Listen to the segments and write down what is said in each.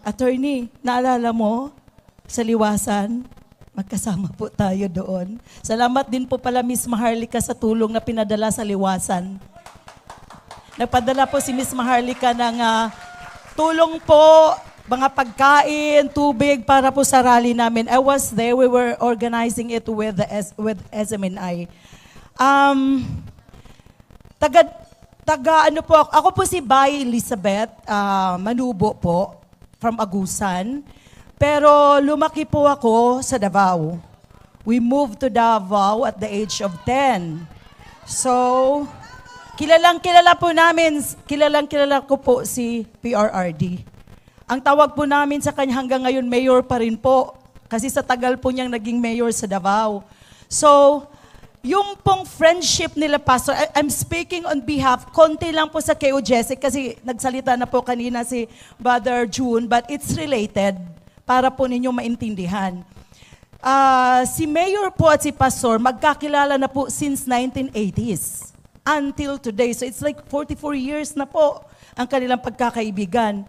Attorney, naalala mo sa Liwasan? Magkasama po tayo doon. Salamat din po pala Miss Maharlika sa tulong na pinadala sa Liwasan. Nagpadala po si Miss Maharlika ng tulong po, mga pagkain, tubig para po sa rally namin. I was there, we were organizing it with SMNI. Ano po, ako po si Bay Elizabeth Manubo po, from Agusan. Pero lumaki po ako sa Davao. We moved to Davao at the age of 10. So, kilalang kilala ko po si PRRD. Ang tawag po namin sa kanya hanggang ngayon, mayor pa rin po. Kasi sa tagal po niyang naging mayor sa Davao. So, yung pong friendship nila, Pastor, I'm speaking on behalf, konti lang po sa KO Jessic kasi nagsalita na po kanina si Brother June, but it's related para po ninyo maintindihan. Si Mayor po at si Pastor, magkakilala na po since 1980s until today. So it's like 44 years na po ang kanilang pagkakaibigan.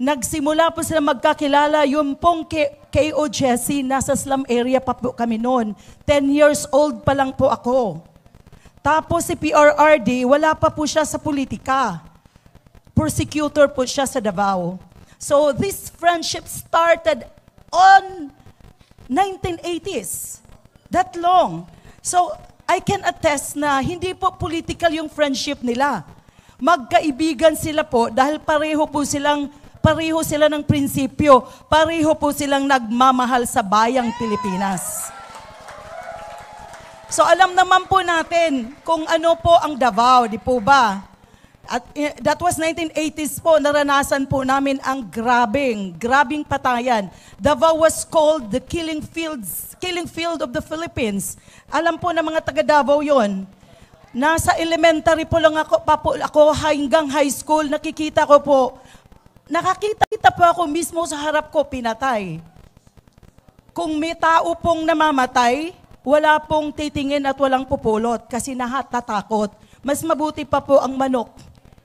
Nagsimula po sila magkakilala, yung pong KO Jessie, nasa slum area pa po kami noon. 10 years old pa lang po ako. Tapos si PRRD, wala pa po siya sa politika. Prosecutor po siya sa Davao. So this friendship started on 1980s. That long. So I can attest na hindi po political yung friendship nila. Magkaibigan sila po dahil pareho sila ng prinsipyo, pareho po silang nagmamahal sa bayang Pilipinas. So alam naman po natin kung ano po ang Davao, di po ba? At that was 1980s po, naranasan po namin ang grabing patayan. Davao was called the killing field of the Philippines. Alam po ng mga taga Davao yon. Nasa elementary po lang ako hanggang high school, nakakita po ako mismo sa harap ko, pinatay. Kung may tao pong namamatay, wala pong titingin at walang pupulot kasi natatakot. Mas mabuti pa po ang manok.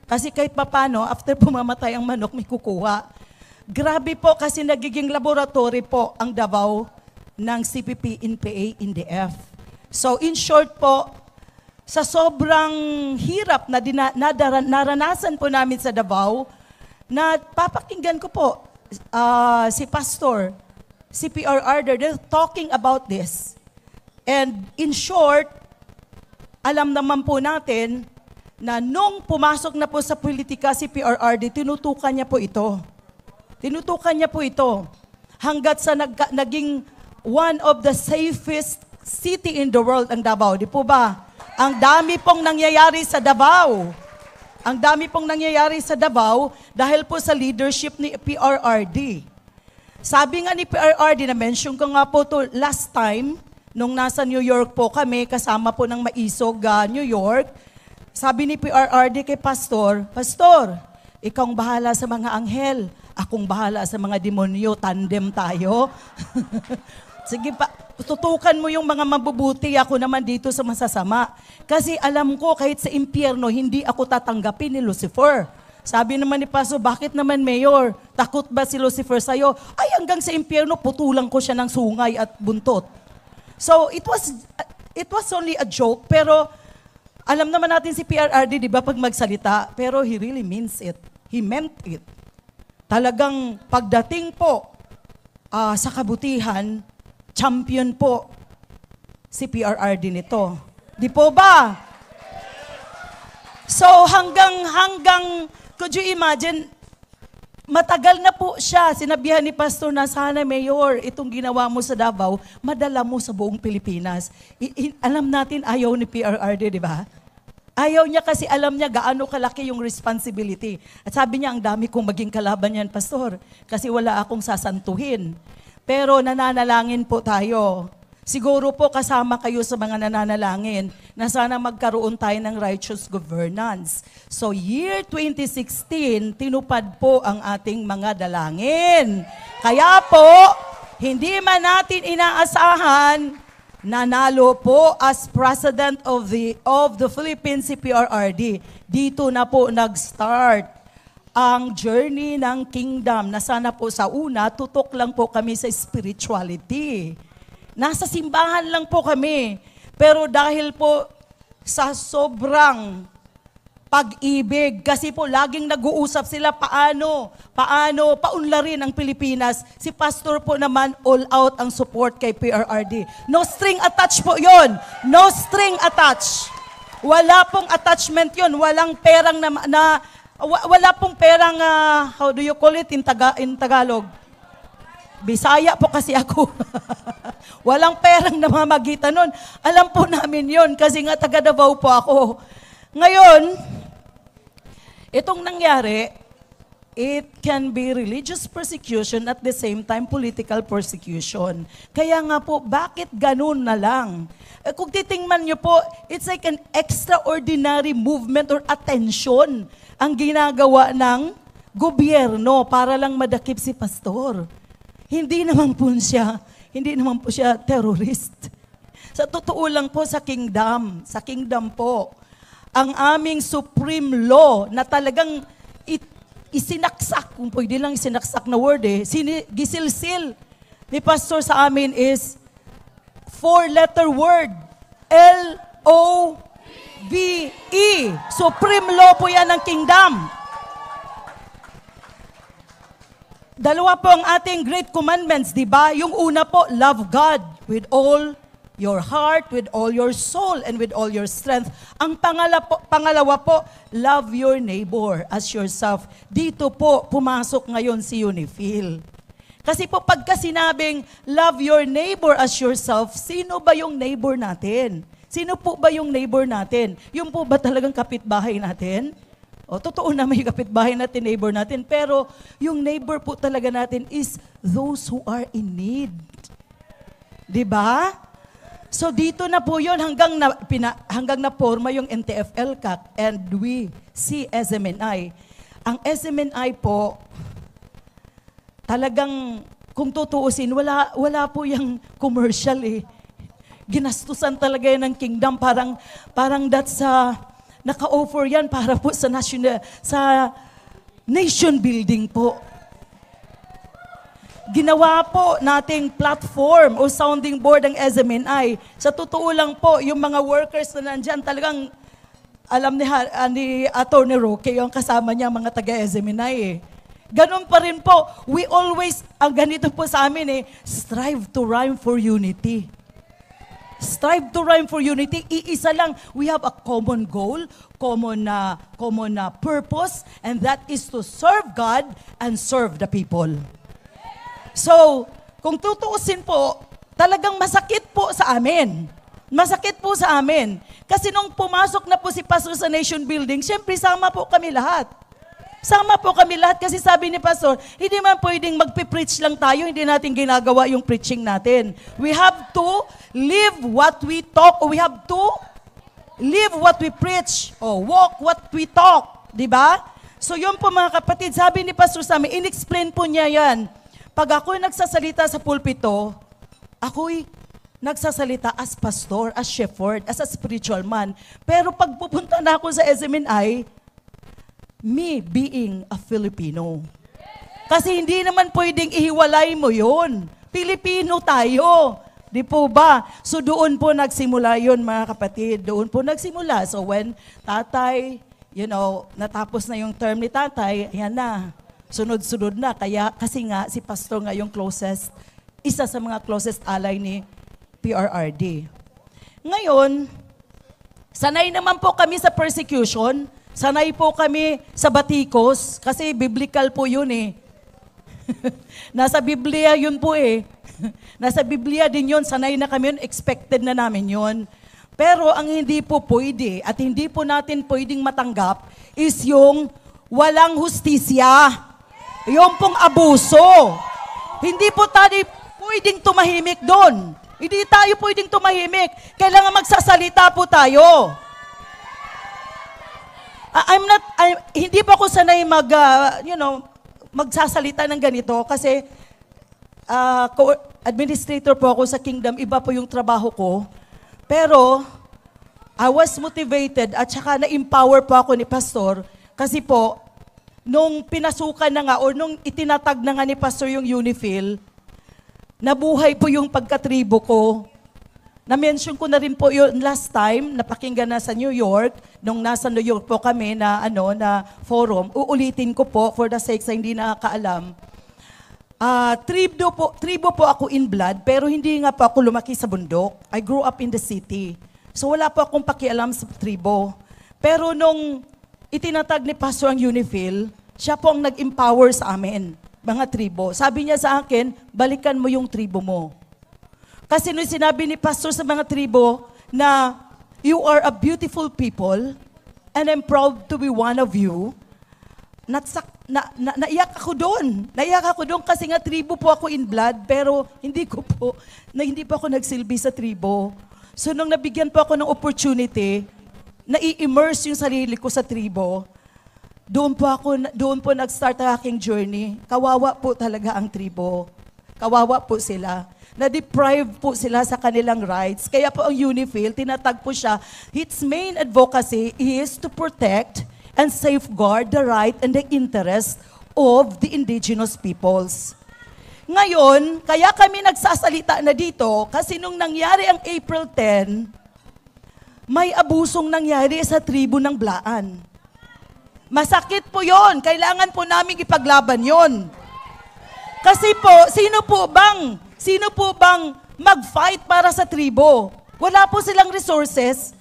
Kasi kahit papano, after pumamatay ang manok, may kukuha. Grabe po kasi nagiging laboratory po ang Davao ng CPP, NPA, NDF. So in short po, sa sobrang hirap na naranasan po namin sa Davao, na papakinggan ko po si Pastor, si PRRD, they're talking about this. And in short, alam naman po natin na nung pumasok na po sa politika si PRRD, tinutukan niya po ito. Tinutukan niya po ito. Hanggat sa naging one of the safest city in the world ang Davao. Di po ba? Ang dami pong nangyayari sa Davao. Ang dami pong nangyayari sa Davao dahil po sa leadership ni PRRD. Sabi nga ni PRRD, na-mention ko nga po to last time, nung nasa New York po kami, kasama po ng Maisog, New York, sabi ni PRRD kay Pastor, Pastor, ikaw ang bahala sa mga anghel, akong bahala sa mga demonyo, tandem tayo. Sige pa, tutukan mo yung mga mabubuti, ako naman dito sa masasama. Kasi alam ko, kahit sa impyerno, hindi ako tatanggapin ni Lucifer. Sabi naman ni Pastor, bakit naman Mayor? Takot ba si Lucifer sa'yo? Ay, hanggang sa impyerno, putulang ko siya ng sungay at buntot. So, it was only a joke, pero alam naman natin si PRRD, di ba, pag magsalita, pero he really means it. He meant it. Talagang pagdating po sa kabutihan, champion po si PRRD nito. Di po ba? So hanggang, could you imagine, matagal na po siya, sinabihan ni Pastor na sana Mayor, itong ginawa mo sa Davao, madala mo sa buong Pilipinas. Alam natin ayaw ni PRRD, di ba? Ayaw niya kasi alam niya gaano kalaki yung responsibility. At sabi niya, ang dami kong maging kalaban yan, Pastor, kasi wala akong sasantuhin. Pero nananalangin po tayo. Siguro po kasama kayo sa mga nananalangin na sana magkaroon tayo ng righteous governance. So year 2016, tinupad po ang ating mga dalangin. Kaya po, hindi man natin inaasahan, nanalo po as President of the Philippines si PRRD. Dito na po nag-start ang journey ng kingdom na sana po sa una, tutok lang po kami sa spirituality. Nasa simbahan lang po kami. Pero dahil po sa sobrang pag-ibig, kasi po laging nag-uusap sila paano paunlarin ang Pilipinas. Si pastor po naman all out ang support kay PRRD. No string attached po yon. No string attached. Wala pong attachment yon. Walang perang wala pong perang, how do you call it in Tagalog? Bisaya po kasi ako. Walang perang namamagitan nun. Alam po namin yon kasi nga taga Davao po ako. Ngayon, itong nangyari, it can be religious persecution at the same time political persecution. Kaya nga po, bakit ganun na lang? Kung titingnan nyo po, it's like an extraordinary movement or attention ang ginagawa ng gobyerno para lang madakip si pastor. Hindi naman po siya terrorist. Sa totoo lang po sa kingdom po, ang aming supreme law na talagang isinaksak, kung pwede lang isinaksak na word gisilsil ni pastor sa amin is 4-letter word, L-O-V-E. Supreme law po yan ng kingdom. Dalawa po ang ating great commandments, di ba? Yung una po, love God with all your heart, with all your soul, and with all your strength. Ang pangalawa po, love your neighbor as yourself. Dito po, pumasok ngayon si Unifil. Kasi po, pagka sinabing, love your neighbor as yourself, sino ba yung neighbor natin? Sino po ba yung neighbor natin? Yung po ba talagang kapitbahay natin? O, totoo na may kapitbahay natin, neighbor natin, pero yung neighbor po talaga natin is those who are in need. Diba? So dito na po yun hanggang na forma yung NTF-ELCAC and we see SMNI. Ang SMNI po, talagang kung tutuusin, wala po yung commercial Ginastusan talaga yan ng kingdom, parang that's naka-offer yan para po sa nation building po. Ginawa po nating platform o sounding board ng SMNI. Sa totoo lang po, yung mga workers na nandyan, talagang alam ni Atty. Roque, yung kasama niya, mga taga-SMNI Ganun pa rin po. We always, ang ganito po sa amin strive to rhyme for unity. Strive to rhyme for unity. Iisa lang. We have a common goal, common purpose, and that is to serve God and serve the people. So, kung tutuusin po, talagang masakit po sa amin. Masakit po sa amin. Kasi nung pumasok na po si Pastor sa Nation Building, syempre sama po kami lahat. Sama po kami lahat kasi sabi ni Pastor, hindi man pwedeng magpipreach lang tayo, hindi natin ginagawa yung preaching natin. We have to live what we talk, or we have to live what we preach, or walk what we talk. Diba? So yun po mga kapatid, sabi ni Pastor sa amin, in-explain po niya yan. Pag ako'y nagsasalita sa pulpito, ako'y nagsasalita as pastor, as shepherd, as a spiritual man. Pero pag pupunta na ako sa SMNI, me being a Filipino. Kasi hindi naman pwedeng ihiwalay mo yun. Pilipino tayo. Di po ba? So doon po nagsimula yun mga kapatid. Doon po nagsimula. So when tatay, natapos na yung term ni tatay, ayan na. Sunod-sunod na. Kasi nga si pastor nga yung closest, isa sa mga closest ally ni PRRD. Ngayon, sanay naman po kami sa persecution. Sanay po kami sa batikos, kasi biblical po yun Nasa Biblia yun po Nasa Biblia din yun, sanay na kami yun, expected na namin yun. Pero ang hindi po pwede, at hindi po natin pwedeng matanggap, is yung walang hustisya. Yung pong abuso. Hindi po tayo pwedeng tumahimik doon. Hindi tayo pwedeng tumahimik. Kailangan magsasalita po tayo. Hindi pa ako sanay magsasalita ng ganito kasi administrator po ako sa Kingdom, iba po yung trabaho ko. Pero I was motivated at saka na-empower po ako ni Pastor kasi po nung pinasukan na nga, or nung itinatag na nga ni Pastor yung UNIFIL, nabuhay po yung pagkatribo ko. Na-mention ko na rin po yun last time, napakinggan na sa New York, nung nasa New York po kami na, na forum. Uulitin ko po for the sake sa hindi nakakaalam. Tribo po ako in blood, pero hindi nga po ako lumaki sa bundok. I grew up in the city. So wala po akong pakialam sa tribo. Pero nung itinatag ni Pastor ang UNIFIL, siya po ang nag-empower sa amin, mga tribo. Sabi niya sa akin, balikan mo yung tribo mo. Kasi nung sinabi ni Pastor sa mga tribo na you are a beautiful people and I'm proud to be one of you, naiyak ako doon. Naiyak ako doon kasi nga tribo po ako in blood, pero hindi po ako nagsilbi sa tribo. So nung nabigyan po ako ng opportunity, na i-immerse yung sarili ko sa tribo, doon po nag-start ang aking journey. Kawawa po talaga ang tribo. Kawawa po sila. Na-deprive po sila sa kanilang rights. Kaya po ang UNIFIL, tinatag po siya, its main advocacy is to protect and safeguard the right and the interest of the indigenous peoples. Ngayon, kaya kami nagsasalita na dito, kasi nung nangyari ang April 10, may abusong nangyari sa tribo ng Blaan. Masakit po yon. Kailangan po namin ipaglaban yon. Kasi po, sino po bang mag-fight para sa tribo? Wala po silang resources.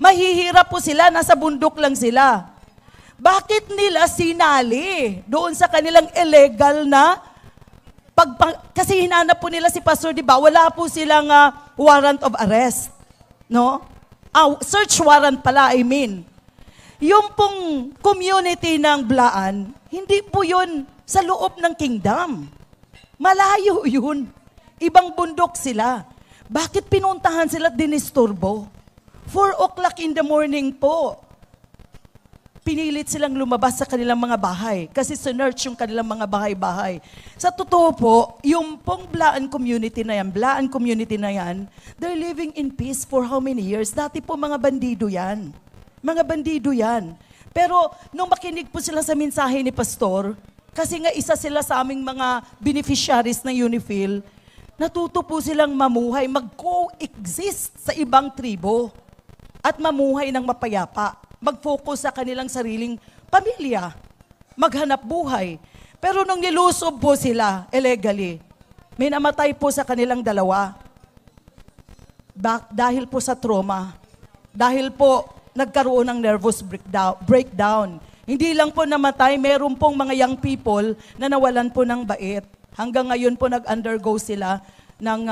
Mahihirap po sila, nasa bundok lang sila. Bakit nila sinali doon sa kanilang illegal na kasi hinanap po nila si Pastor, di ba? Wala po silang warrant of arrest. No? Search warrant pala, I mean. Yung pong community ng Blaan, hindi po yun sa loob ng kingdom. Malayo yun. Ibang bundok sila. Bakit pinuntahan sila at dinisturbo? 4 o'clock in the morning po. Pinilit silang lumabas sa kanilang mga bahay kasi sinerch yung kanilang mga bahay-bahay. Sa totoo po, yung pong Blaan community na yan, they're living in peace for how many years? Dati po mga bandido yan. Mga bandido yan. Pero nung makinig po sila sa mensahe ni Pastor, kasi nga isa sila sa aming mga beneficiaries ng UNIFIL, natuto po silang mamuhay, mag-coexist sa ibang tribo at mamuhay ng mapayapa. Mag-focus sa kanilang sariling pamilya, maghanap buhay. Pero nung nilusob po sila illegally, may namatay po sa kanilang dalawa. Dahil po sa trauma. Dahil po nagkaroon ng nervous breakdown. Hindi lang po namatay, meron pong mga young people na nawalan po ng bait. Hanggang ngayon po nag-undergo sila ng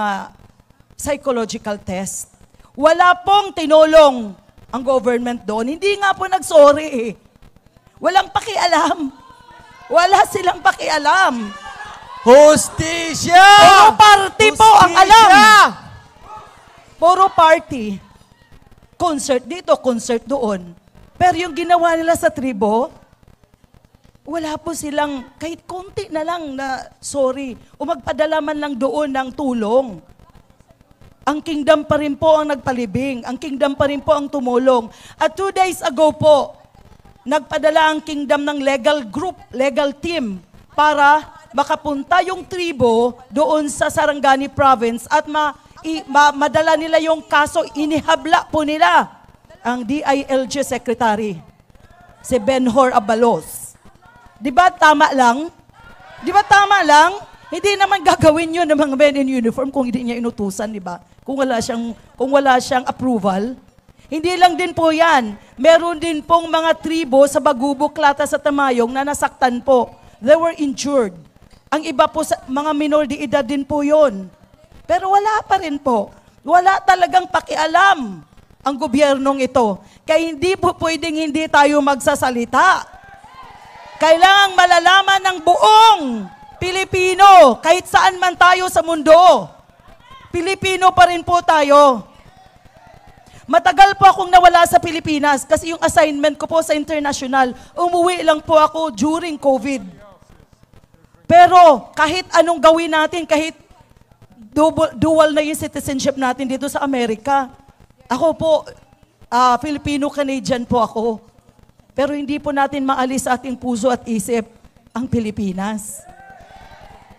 psychological test. Wala pong tinulong ang government doon. Hindi nga po nag-sorry eh. Walang pakialam. Wala silang pakialam. Hustisya! Puro party po ang alam. Puro party. Concert dito, concert doon. Pero yung ginawa nila sa tribo, wala po silang, kahit konti na lang na sorry, o magpadala man lang doon ng tulong. Ang kingdom pa rin po ang nagpalibing. Ang kingdom pa rin po ang tumulong. At 2 days ago po, nagpadala ang kingdom ng legal group, legal team, para makapunta yung tribo doon sa Sarangani province at madala nila yung kaso, inihabla po nila ang DILG Secretary, si Benhur Abalos. Di ba tama lang? Di ba tama lang? Hindi naman gagawin yun ng mga men in uniform kung hindi niya inutusan, di ba? Kung wala siyang approval. Hindi lang din po yan. Meron din pong mga tribo sa Bagubok, Latas at Tamayong na nasaktan po. They were injured. Ang iba po, mga minor de edad din po yon. Pero wala pa rin po. Wala talagang pakialam ang gobyernong ito. Kaya hindi po pwedeng hindi tayo magsasalita. Kailangang malalaman ng buong Pilipino, kahit saan man tayo sa mundo. Pilipino pa rin po tayo. Matagal po akong nawala sa Pilipinas kasi yung assignment ko po sa international, umuwi lang po ako during COVID. Pero kahit anong gawin natin, kahit dual na yung citizenship natin dito sa Amerika, ako po, Filipino-Canadian po ako. Pero hindi po natin maalis sa ating puso at isip ang Pilipinas.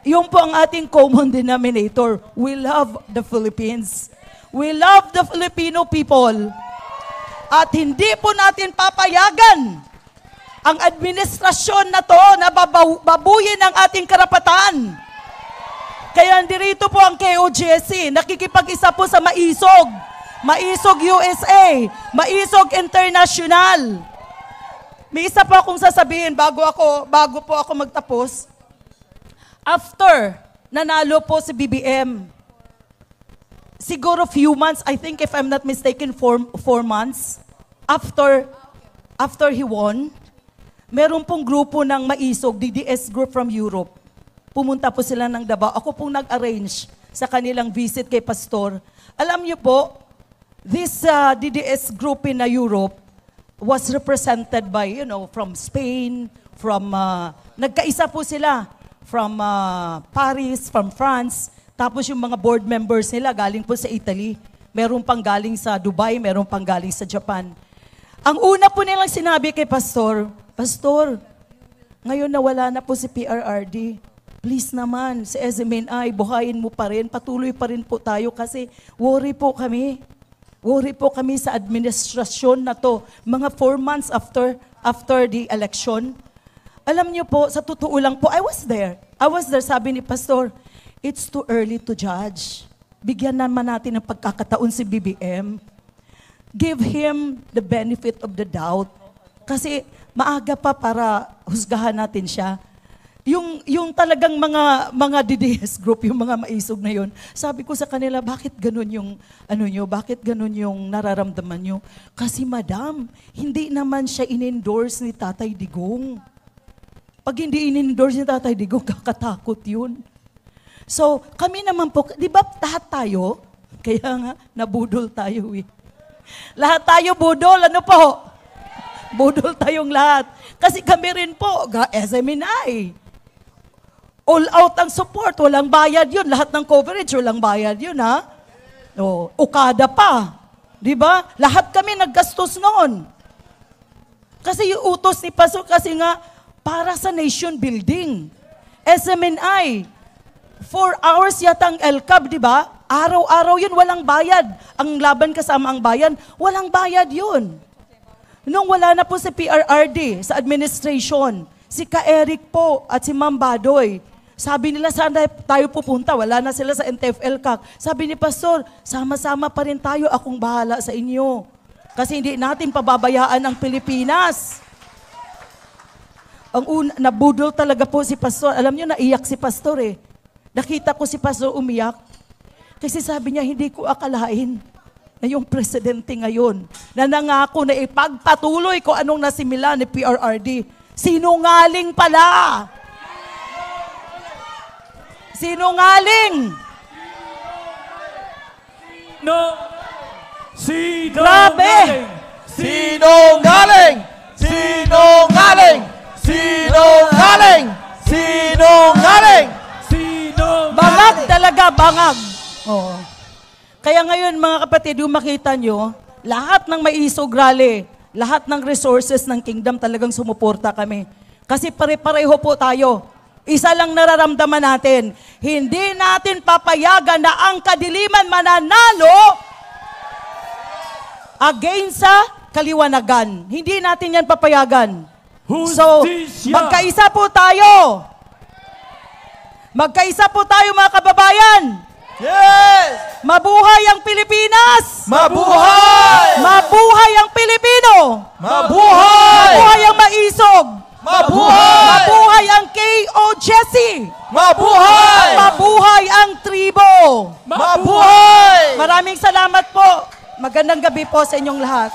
Yun po ang ating common denominator. We love the Philippines. We love the Filipino people. At hindi po natin papayagan ang administrasyon na to na babuyin ang ating karapatan. Kaya ndirito po ang KOJC, nakikipag-isa po sa Maisog. Maisog USA, Maisog International. May isa po akong sasabihin bago po ako magtapos. After nanalo po si BBM, siguro few months, I think if I'm not mistaken, 4 months, after he won, meron pong grupo ng Maisog, DDS group from Europe. Pumunta po sila ng Davao. Ako pong nag-arrange sa kanilang visit kay Pastor. Alam niyo po, this DDS group in Europe was represented by, from Spain, nagkaisa po sila, from Paris, from France, tapos yung mga board members nila galing po sa Italy, meron pang galing sa Dubai, meron pang galing sa Japan. Ang una po nilang sinabi kay Pastor, Pastor, ngayon na wala na po si PRRD, please naman, si SMNI, buhayin mo pa rin, patuloy pa rin po tayo kasi worry po kami. Worry po kami sa administrasyon na to, mga 4 months after the election. Alam niyo po, sa totoo lang po, I was there, sabi ni Pastor, it's too early to judge. Bigyan naman natin ng pagkakataon si BBM. Give him the benefit of the doubt. Kasi maaga pa para husgahan natin siya. Yung talagang mga DDS group, yung mga Maisog na yun, sabi ko sa kanila, bakit ganun yung, bakit ganun yung nararamdaman nyo? Kasi madam, hindi naman siya in-endorse ni Tatay Digong. Pag hindi in-endorse ni Tatay Digong, kakatakot yun. So, kami naman po, di ba lahat tayo? Kaya nga, nabudol tayo eh. Lahat tayo budol, ano po? Budol tayong lahat. Kasi kami rin po, SMNI. All out ang support, walang bayad yun. Lahat ng coverage, walang bayad yun, ha? O, ukada pa. Di ba? Lahat kami naggastos noon. Kasi yung utos ni Pastor, kasi nga, para sa nation building. SMNI, 4 hours yata ang LCAB, di ba? Araw-araw yun, walang bayad. Ang laban kasama ang bayan, walang bayad yun. Nung wala na po si PRRD sa administration, si Ka-Eric po at si Ma'am Badoy, sabi nila, saan tayo pupunta? Wala na sila sa NTF-ELCAC. Sabi ni Pastor, sama-sama pa rin tayo, akong bahala sa inyo. Kasi hindi natin pababayaan ang Pilipinas. Nabudol talaga po si Pastor. Alam niyo, naiyak si Pastor eh. Nakita ko si Pastor umiyak. Kasi sabi niya, hindi ko akalain na yung presidente ngayon na nangako na ipagpatuloy ko anong nasimula ni PRRD. Sinungaling pala! Sinungaling! Grabe! Sinungaling! Sinungaling! Sinungaling! Sinungaling! Bangag talaga, bangag. Oo. Kaya ngayon mga kapatid, yung makita nyo, lahat ng Maisog rally, lahat ng resources ng kingdom talagang sumuporta kami. Kasi pare-pareho po tayo. Isa lang nararamdaman natin, hindi natin papayagan na ang kadiliman mananalo against sa kaliwanagan. Hindi natin yan papayagan. So, magkaisa po tayo. Magkaisa po tayo mga kababayan. Yes! Mabuhay ang Pilipinas! Mabuhay! Mabuhay ang Pilipino! Mabuhay! Mabuhay ang Maisog! Mabuhay! Mabuhay ang KOJC! Mabuhay! Mabuhay ang tribo! Mabuhay! Maraming salamat po. Magandang gabi po sa inyong lahat.